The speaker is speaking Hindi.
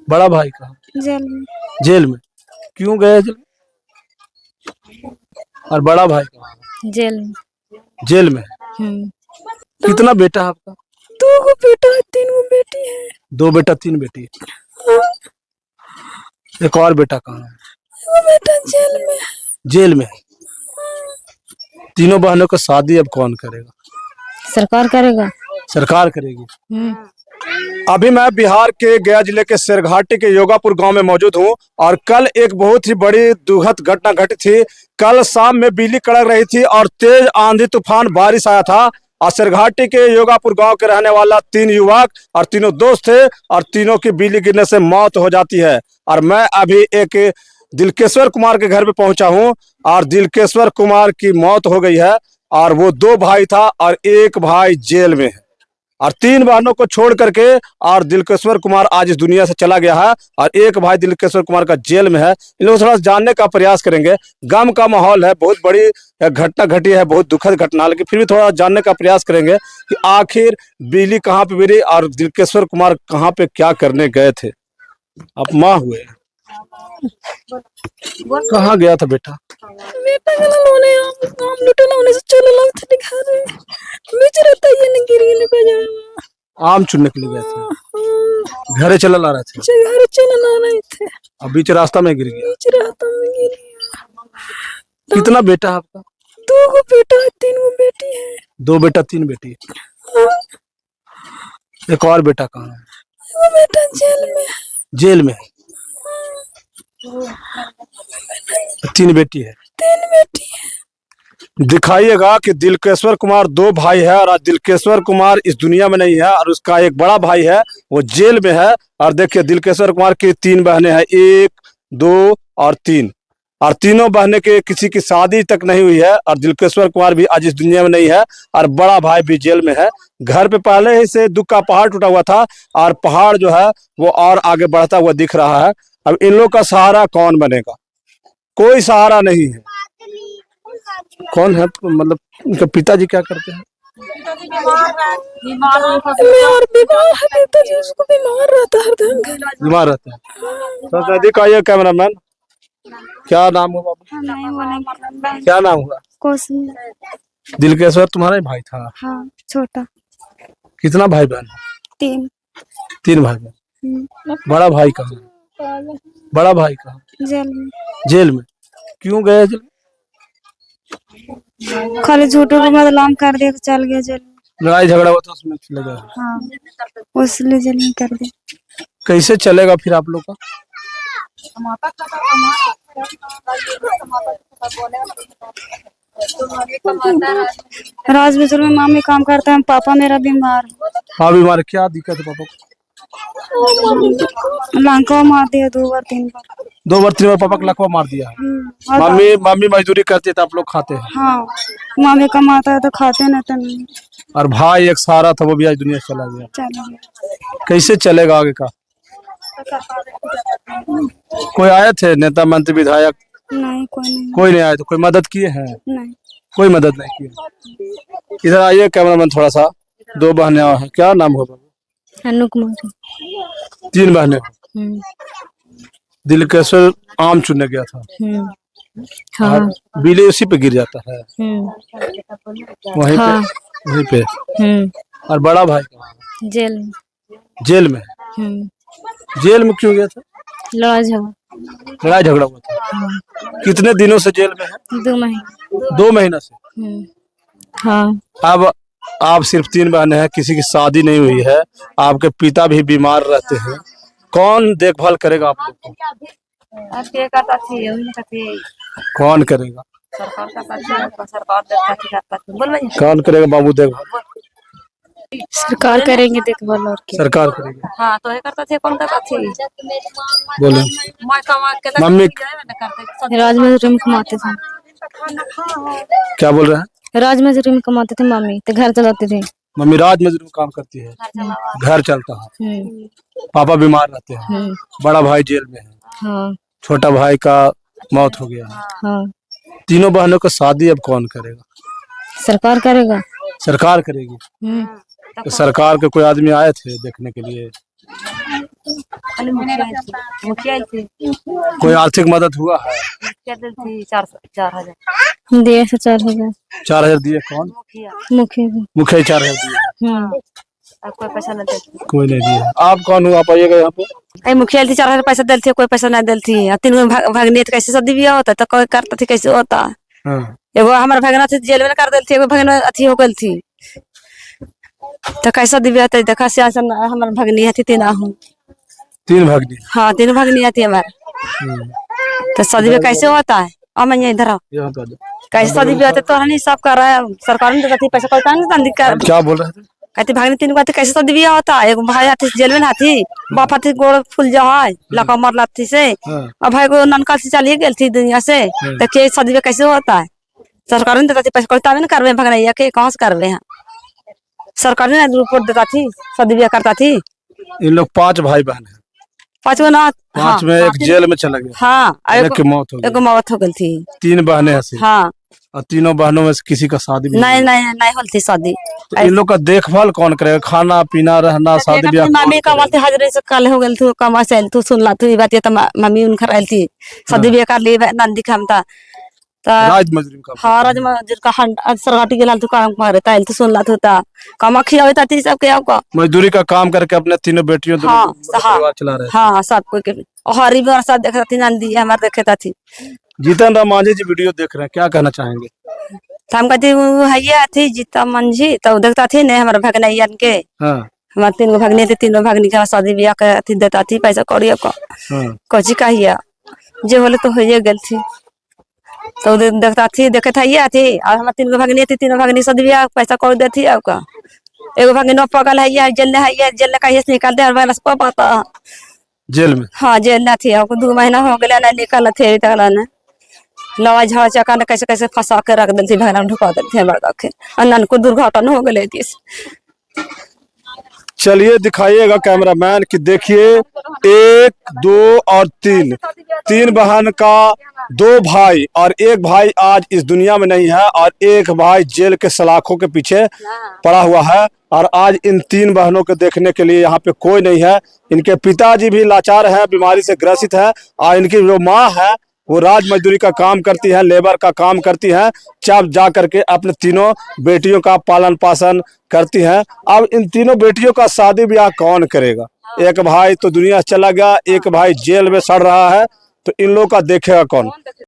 बड़ा भाई कहाँ? जेल में। जेल में। क्यों गए जेल? और बड़ा भाई कहाँ? जेल में। जेल में। कितना बेटा है आपका? 2 गो बेटा है, 3 गो बेटी है। 2 बेटा 3 बेटी। एक और बेटा कहाँ है? वो बेटा जेल में। जेल में। तीनों बहनों का शादी अब कौन करेगा? सरकार करेगा। सरकार करेगी। अभी मैं बिहार के गया जिले के शेरघाटी के योगापुर गांव में मौजूद हूं और कल एक बहुत ही बड़ी दुखद घटना घटी थी। कल शाम में बिजली कड़क रही थी और तेज आंधी तूफान बारिश आया था और शेरघाटी के योगापुर गांव के रहने वाला 3 युवक और तीनों दोस्त थे और तीनों की बिजली गिरने से मौत हो जाती है। और मैं अभी एक दिलकेश्वर कुमार के घर पे पहुंचा हूं और दिलकेश्वर कुमार की मौत हो गई है और वो 2 भाई था और एक भाई जेल में है और 3 बहनों को छोड़ करके और दिलकेश्वर कुमार आज इस दुनिया से चला गया है और एक भाई दिलकेश्वर कुमार का जेल में है। इन लोगों से थोड़ा जानने का प्रयास करेंगे। गम का माहौल है, बहुत बड़ी घटना घटी है, बहुत दुखद घटना, लेकिन फिर भी थोड़ा जानने का प्रयास करेंगे कि आखिर बिजली कहाँ पे गिरी और दिलकेश्वर कुमार कहाँ पे क्या करने गए थे। आप माँ हुए, कहाँ गया था बेटा? बेटा गला लोने आम लुटे लोने से चले लो थे घर बीच रहता ये न गिर गई पे जा आम चुनने के लिए गए थे, घरे चला ला रहे थे, घर चले ला रहे थे अब बीच रास्ता में गिर गया। बीच रास्ता में गिर गया। कितना बेटा है आपका? 2 गो बेटा है, 3 गो बेटी है। 2 बेटा 3 बेटी। एक और बेटा कहाँ है? वो बेटा जेल में। जेल में। 3 बेटी है। 3 बेटी है। दिखाइएगा कि दिलकेश्वर कुमार 2 भाई है और आज दिलकेश्वर कुमार इस दुनिया में नहीं है और उसका एक बड़ा भाई है वो जेल में है। और देखिए दिलकेश्वर कुमार की 3 बहनें हैं, 1 2 और 3 और तीनों बहनें के किसी की शादी तक नहीं हुई है और दिलकेश्वर कुमार भी आज इस दुनिया में नहीं है और बड़ा भाई भी जेल में है। घर पे पहले ही से दुख का पहाड़ टूटा हुआ था और पहाड़ जो है वो और आगे बढ़ता हुआ दिख रहा है। अब इन लोग का सहारा कौन बनेगा? कोई सहारा नहीं है। कौन है मतलब उनके पिताजी क्या करते हैं? बीमार है पिताजी, उसको बीमार रहता है हरदम घर। बीमार रहते हैं। तो नजदीक आइए कैमरामैन। क्या नाम हुआ बाबू? क्या नाम हुआ? कौशल। दिलकेश्वर तुम्हारा ही भाई था? हाँ, छोटा। कितना भाई बहन? 3। 3 भाई बहन। बड़ा भाई कहाँ? बड़ा भाई कहाँ? जेल में। जेल में। क्यों गए जेल? खाली झूठों को बदनाम कर दिया तो चल गया जेल में। लड़ाई झगड़ा हुआ था उसमें चले गए? हाँ, उसने जेल में कर दिया। कैसे चलेगा फिर आप लोग का? राजमिस्त्री में मामी काम करता है, पापा मेरा बीमार। हाँ बीमार। क्या दिक्कत है पापा को? लंका मार दिया 2 बार 3 बार। 2 बार 3 बार पापा को लकवा मार दिया है। मम्मी मजदूरी करती है तो आप लोग खाते हैं? हाँ, मामी कमाता है तो खाते नहीं तो नहीं। और भाई एक सहारा था वो भी आज दुनिया से चला गया। चला गया। कैसे चलेगा आगे का? कोई आए थे नेता मंत्री विधायक? नहीं, कोई नहीं। कोई नहीं आए तो कोई मदद किए हैं? नहीं, कोई मदद नहीं किए। इधर आइए कैमरामैन थोड़ा सा। 2 बहनें और हैं, क्या नाम होगा? अनु कुमारी। 3 बहनें। दिलकेश्वर आम चुनने गया था हाँ। और बिजली उसी पे गिर जाता है वहीं हाँ। पे वहीं पे। और बड़ा भाई कहाँ है? जेल में। जेल में। जेल में क्यों गया था? लड़ाई झगड़ा हुआ था। कितने दिनों से जेल में है? 2 महीने। 2 महीना से। हाँ। अब आप सिर्फ 3 बहनें हैं, किसी की शादी नहीं हुई है, आपके पिता भी बीमार रहते हैं, कौन देखभाल करेगा आप लोग को? कौन करेगा? कौन करेगा बाबू देखभाल? सरकार करेंगे देखभाल और क्या? सरकार करेगी। हाँ, तो ये करता थे, कौन करता थी? बोले मम्मी राजमिस्त्री में कमाते थे। क्या बोल रहे हैं? राजमिस्त्री में कमाते थे मम्मी, तो घर चलाते थे। मम्मी राज मजदूर में काम करती है, घर चलता है, पापा बीमार रहते हैं, बड़ा भाई जेल में है, हाँ। छोटा भाई का मौत हो गया है। हाँ। तीनों बहनों का शादी अब कौन करेगा? सरकार करेगा। सरकार करेगी। तो सरकार के कोई आदमी आए थे देखने के लिए? खाली मुखिया थी कोई आर्थिक मदद हुआ है? मुखिया दी थी 4,000 दिए से 4,000 4,000 दिए? कौन? मुखिया मुखिया को। मुखिया 4,000 दिए? अब कोई पैसा नहीं देती कोई नहीं दिया। आप कौन हो? आप आइएगा यहाँ पे। अरे मुखिया थी 4,000 पैसा देती कोई पैसा नहीं देती 3 भगनी तो कैसे शादी ब्याह होता तो कोई करता थी कैसे होता। हाँ। एगो हमारे भगना थी जेल में कर देती एगो भगना अथी हो गई थी तो कैसा दिव्या होता देखा से हमारे भगनी थी 3 हूँ 3 भगनी? हाँ 3 भगनी थी हमारे तो शादी ब्याह कैसे होता है। अब मैं इधर आओ यहाँ पे आ जाओ। कैसे शादी ब्याह होता तो नहीं सब कर रहा है सरकार ने देती पैसा कोई नहीं क्या बोल रहे थे? कहती भागनी 3 को कैसे शादी ब्याह होता है। एगो भाई हाथी जेल में हाथी बाप हाथी गोड़ फूल जा है लका मर लाथी से अब भाई को ननका से चली गई थी दुनिया से तो के शादी ब्याह कैसे होता है। सरकार ने देती पैसा कोई नहीं करवे भगनैया के कहाँ से करवे हैं। सरकार ने रिपोर्ट देता थी शादी ब्याह करता थी। इन लोग 5 भाई बहन है? 5 गो ना 5 में एक जेल में चला गया। हाँ एक की मौत हो एगो गई। मौत हो गई थी। 3 बहनें हैं सिर्फ? हाँ और तीनों बहनों में से किसी का शादी भी नहीं नहीं नहीं होल थी शादी। तो इन लोग का देखभाल कौन करेगा? खाना पीना रहना शादी ब्याह? मम्मी कमाल थी हाजरे से कल हो गई थी कमा से तू सुनला तू बात ये तो मम्मी उनकर आयल थी शादी ब्याह कर ली नंदी खामता तो राज मजदूर का? हाँ राज मजदूर का सरगाटी गेला तू काम करे ताइल तू सुनला तू ता कमा खियावे ती सब के आपको मजदूरी का काम करके अपने तीनों बेटियों हाँ परिवार चला रहे हैं। हाँ सब कोई के हरी बार सब देखता थी नंदी हमार देखता थी। जीतन राम मांझी जी वीडियो देख रहे हैं, क्या कहना चाहेंगे? तो हम कहती है थी जीता मंझी तो देखता थी ने हमारे भगनैयन के हाँ। हमारे 3 गो भगनी थी 3 भगनी के शादी ब्याह के अथी देता थी पैसा कौड़ी को हाँ। कची कहिया जे होले तो होइए गेल थी तो देखता थी देखे था ये थी और हमारे 3 गो भगनी थी 3 भगनी शादी ब्याह पैसा कौड़ी देती आपका। एगो भगनी पगल है जेल ने कहिए से निकाल दे और वाला को पता जेल में? हाँ जेल ना थी आपको 2 महीना हो गया ना निकल थे तला ने लवा झड़ चका ने कैसे कैसे फंसा के रख देती भगना ढुका देती बड़का के अनन को दुर्घटना हो गई थी। चलिए दिखाइएगा कैमरामैन कि देखिए 1 2 और 3 बहन का 2 भाई और 1 भाई आज इस दुनिया में नहीं है और 1 भाई जेल के सलाखों के पीछे पड़ा हुआ है और आज इन 3 बहनों को देखने के लिए यहाँ पे कोई नहीं है। इनके पिताजी भी लाचार है, बीमारी से ग्रसित है और इनकी जो माँ है वो राज मजदूरी का काम करती है, लेबर का काम करती है, जब जा करके अपने तीनों बेटियों का पालन पोषण करती हैं। अब इन तीनों बेटियों का शादी ब्याह कौन करेगा? 1 भाई तो दुनिया से चला गया, 1 भाई जेल में सड़ रहा है, तो इन लोगों का देखेगा कौन?